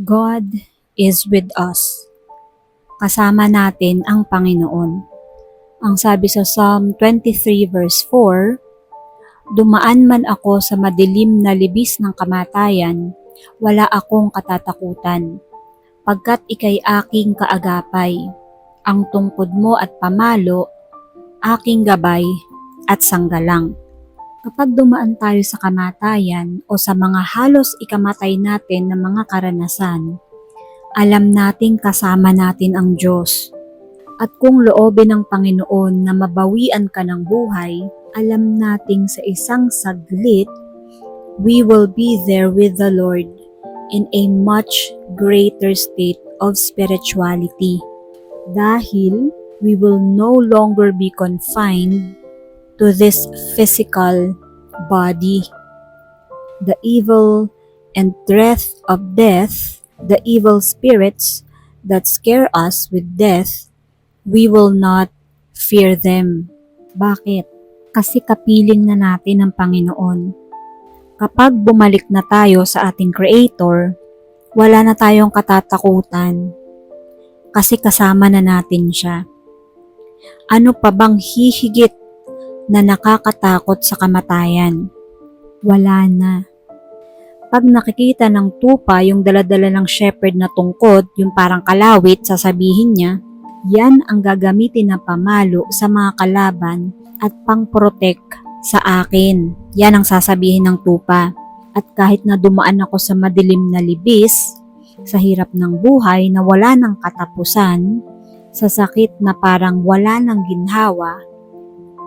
God is with us. Kasama natin ang Panginoon. Ang sabi sa Psalm 23 verse 4, "Dumaan man ako sa madilim na libis ng kamatayan, wala akong katatakutan, pagkat ika'y aking kaagapay. Ang tungkod mo at pamalo, aking gabay at sanggalang." Kapag dumaan tayo sa kamatayan o sa mga halos ikamatay natin na mga karanasan, alam nating kasama natin ang Diyos. At kung loobin ng Panginoon na mabawian ka ng buhay, alam nating sa isang saglit, we will be there with the Lord in a much greater state of spirituality. Dahil we will no longer be confined to this physical body. The evil and threat of death, the evil spirits that scare us with death, we will not fear them. Bakit? Kasi kapiling na natin ang Panginoon. Kapag bumalik na tayo sa ating Creator, wala na tayong katatakutan kasi kasama na natin siya. Ano pa bang hihigit na nakakatakot sa kamatayan? Wala na. Pag nakikita ng tupa yung daladala ng shepherd na tungkod, yung parang kalawit, sasabihin niya, yan ang gagamitin na pamalo sa mga kalaban at pang-protect sa akin. Yan ang sasabihin ng tupa. At kahit na dumaan ako sa madilim na libis, sa hirap ng buhay na wala ng katapusan, sa sakit na parang wala ng ginhawa,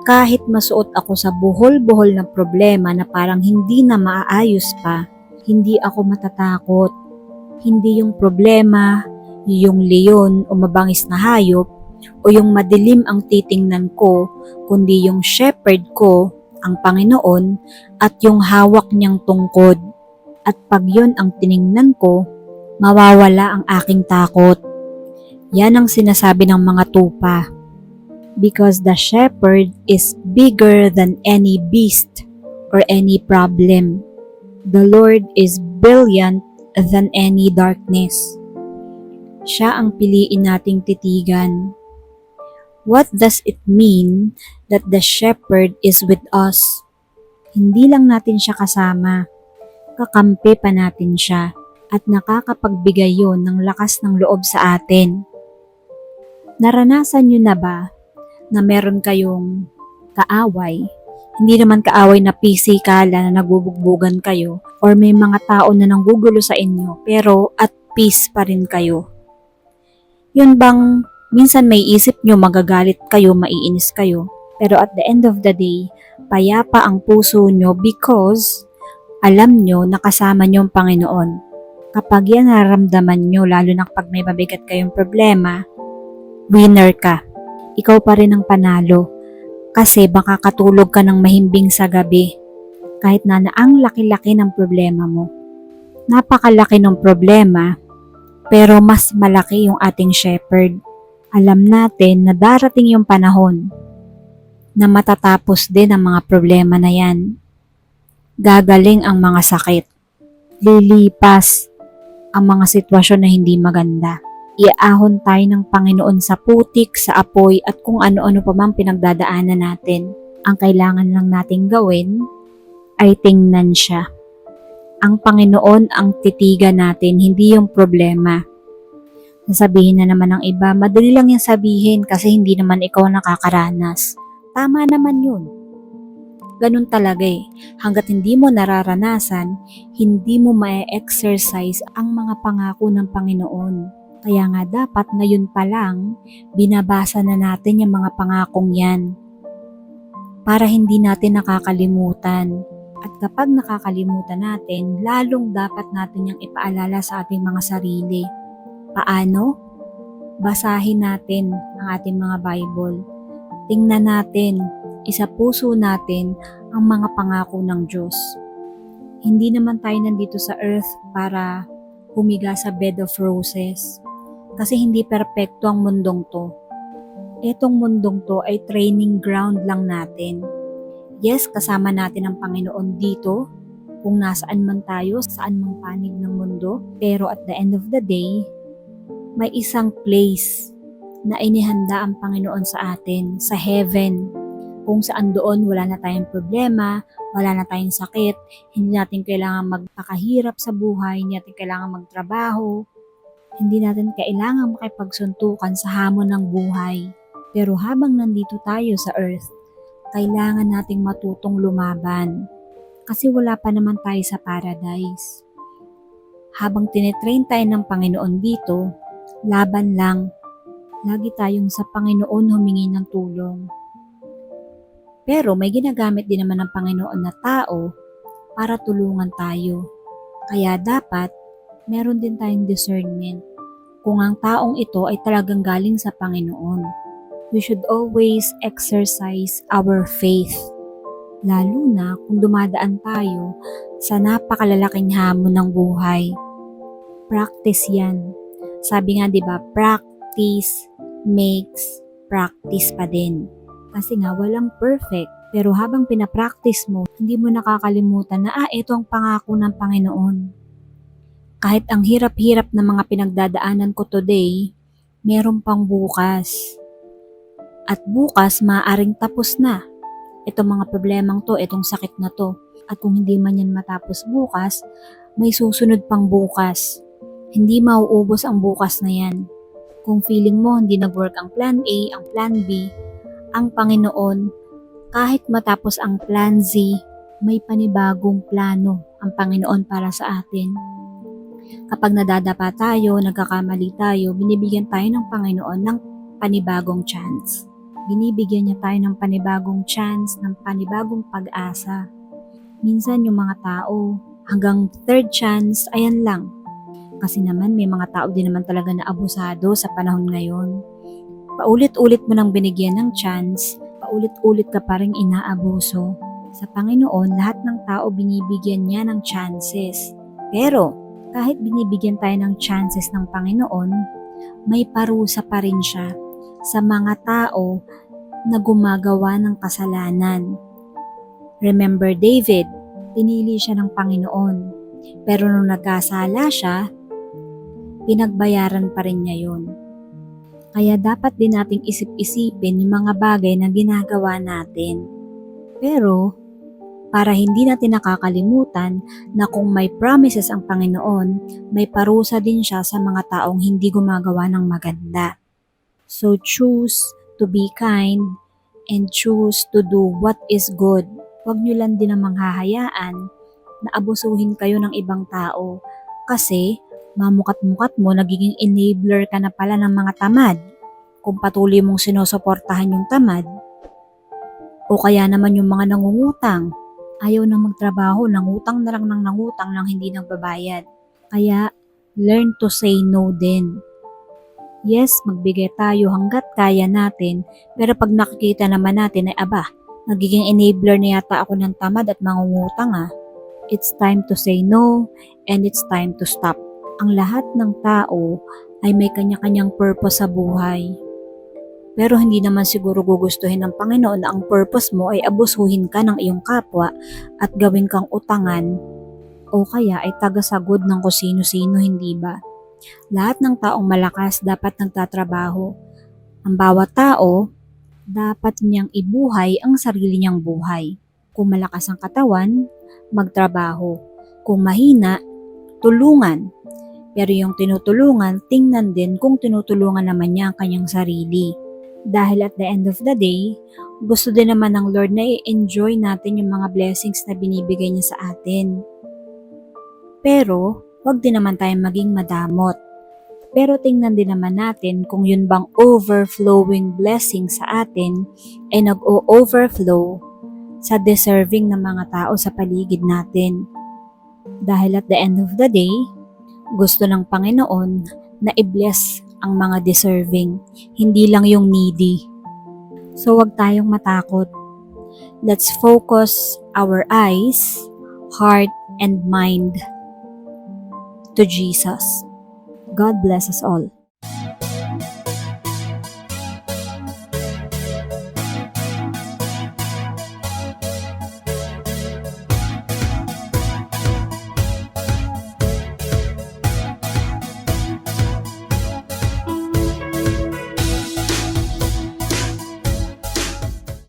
kahit masuot ako sa buhol-buhol ng problema na parang hindi na maaayos pa, hindi ako matatakot. Hindi yung problema, yung leon o mabangis na hayop, o yung madilim ang titingnan ko, kundi yung shepherd ko, ang Panginoon, at yung hawak niyang tungkod. At pag yun ang tiningnan ko, mawawala ang aking takot. Yan ang sinasabi ng mga tupa. Because the shepherd is bigger than any beast or any problem. The Lord is brilliant than any darkness. Siya ang piliin nating titigan. What does it mean that the shepherd is with us? Hindi lang natin siya kasama, kakampi pa natin siya at nakakapagbigay yon ng lakas ng loob sa atin. Naranasan nyo na ba na meron kayong kaaway? Hindi naman kaaway na physical na nagbubugbugan kayo or may mga tao na nanggugulo sa inyo pero at peace pa rin kayo. Yun bang minsan may isip nyo magagalit kayo, maiinis kayo, pero at the end of the day, payapa ang puso nyo because alam nyo na kasama nyo ang Panginoon. Kapag yan nararamdaman nyo, lalo na kapag may mabigat kayong problema, winner ka. Ikaw pa rin ang panalo kasi baka katulog ka ng mahimbing sa gabi kahit na ang laki-laki ng problema mo. Napakalaki ng problema pero mas malaki yung ating shepherd. Alam natin na darating yung panahon na matatapos din ang mga problema na yan. Gagaling ang mga sakit. Lilipas ang mga sitwasyon na hindi maganda. Iahon tayo ng Panginoon sa putik, sa apoy at kung ano-ano pa mang pinagdadaanan natin. Ang kailangan lang nating gawin ay tingnan siya. Ang Panginoon ang titigan natin, hindi yung problema. Sasabihin na naman ng iba, madali lang yung sabihin kasi hindi naman ikaw nakakaranas. Tama naman yun. Ganun talaga eh. Hanggat hindi mo nararanasan, hindi mo ma-exercise ang mga pangako ng Panginoon. Kaya nga dapat ngayon pa lang, binabasa na natin yung mga pangakong yan para hindi natin nakakalimutan. At kapag nakakalimutan natin, lalong dapat natin yung ipaalala sa ating mga sarili. Paano? Basahin natin ang ating mga Bible. Tingnan natin, isa puso natin ang mga pangako ng Diyos. Hindi naman tayo nandito sa earth para humiga sa bed of roses. Kasi hindi perpekto ang mundong to. Etong mundong to ay training ground lang natin. Yes, kasama natin ang Panginoon dito kung nasaan man tayo, saan mang panig ng mundo. Pero at the end of the day, may isang place na inihanda ang Panginoon sa atin, sa heaven, kung saan doon wala na tayong problema, wala na tayong sakit, hindi natin kailangan magpakahirap sa buhay, hindi natin kailangan magtrabaho, hindi natin kailangan makipagsuntukan sa hamon ng buhay. Pero habang nandito tayo sa earth, kailangan nating matutong lumaban. Kasi wala pa naman tayo sa paradise. Habang tinetrain tayo ng Panginoon dito, laban lang. Lagi tayong sa Panginoon humingi ng tulong. Pero may ginagamit din naman ng Panginoon na tao para tulungan tayo. Kaya dapat meron din tayong discernment kung ang taong ito ay talagang galing sa Panginoon. We should always exercise our faith. Lalo na kung dumadaan tayo sa napakalalaking hamon ng buhay. Practice yan. Sabi nga 'di ba, practice makes practice pa din. Kasi nga walang perfect. Pero habang pinapractice mo, hindi mo nakakalimutan na ito ang pangako ng Panginoon. Kahit ang hirap-hirap na mga pinagdadaanan ko today, meron pang bukas. At bukas maaaring tapos na. Itong mga problemang to, itong sakit na to. At kung hindi man yan matapos bukas, may susunod pang bukas. Hindi mauubos ang bukas na yan. Kung feeling mo hindi nag-work ang plan A, ang plan B, ang Panginoon, kahit matapos ang plan Z, may panibagong plano ang Panginoon para sa atin. Kapag nadadapa tayo, nagkakamali tayo, binibigyan tayo ng Panginoon ng panibagong chance. Binibigyan niya tayo ng panibagong chance, ng panibagong pag-asa. Minsan yung mga tao, hanggang third chance, ayan lang. Kasi naman may mga tao din naman talaga na abusado sa panahon ngayon. Paulit-ulit mo nang binigyan ng chance, paulit-ulit ka pa rin inaabuso. Sa Panginoon, lahat ng tao binibigyan niya ng chances. Pero kahit binibigyan tayo ng chances ng Panginoon, may parusa pa rin siya sa mga tao na gumagawa ng kasalanan. Remember David, pinili siya ng Panginoon. Pero nung nagkasala siya, pinagbayaran pa rin niya yun. Kaya dapat din nating isip-isipin yung mga bagay na ginagawa natin. Pero, para hindi natin nakakalimutan na kung may promises ang Panginoon, may parusa din siya sa mga taong hindi gumagawa ng maganda. So choose to be kind and choose to do what is good. Huwag nyo lang din namang hahayaan na abusuhin kayo ng ibang tao kasi mamukat-mukat mo, nagiging enabler ka na pala ng mga tamad. Kung patuloy mong sinusuportahan yung tamad, o kaya naman yung mga nangungutang, ayaw na magtrabaho, nangutang na lang ng nangutang nang hindi nagbabayad. Kaya, learn to say no din. Yes, magbigay tayo hanggat kaya natin, pero pag nakikita naman natin ay nagiging enabler na yata ako ng tamad at mangungutang It's time to say no and it's time to stop. Ang lahat ng tao ay may kanya-kanyang purpose sa buhay. Pero hindi naman siguro gugustuhin ng Panginoon na ang purpose mo ay abusuhin ka ng iyong kapwa at gawin kang utangan o kaya ay tagasagod ng kung sino-sino, hindi ba? Lahat ng taong malakas dapat nagtatrabaho. Ang bawat tao, dapat niyang ibuhay ang sarili niyang buhay. Kung malakas ang katawan, magtrabaho. Kung mahina, tulungan. Pero yung tinutulungan, tingnan din kung tinutulungan naman niya ang kanyang sarili. Dahil at the end of the day, gusto din naman ng Lord na i-enjoy natin yung mga blessings na binibigay niya sa atin. Pero, wag din naman tayong maging madamot. Pero tingnan din naman natin kung yun bang overflowing blessing sa atin ay nag-o-overflow sa deserving ng mga tao sa paligid natin. Dahil at the end of the day, gusto ng Panginoon na i-bless ang mga deserving, hindi lang yung needy. So wag tayong matakot. Let's focus our eyes, heart, and mind to Jesus. God bless us all.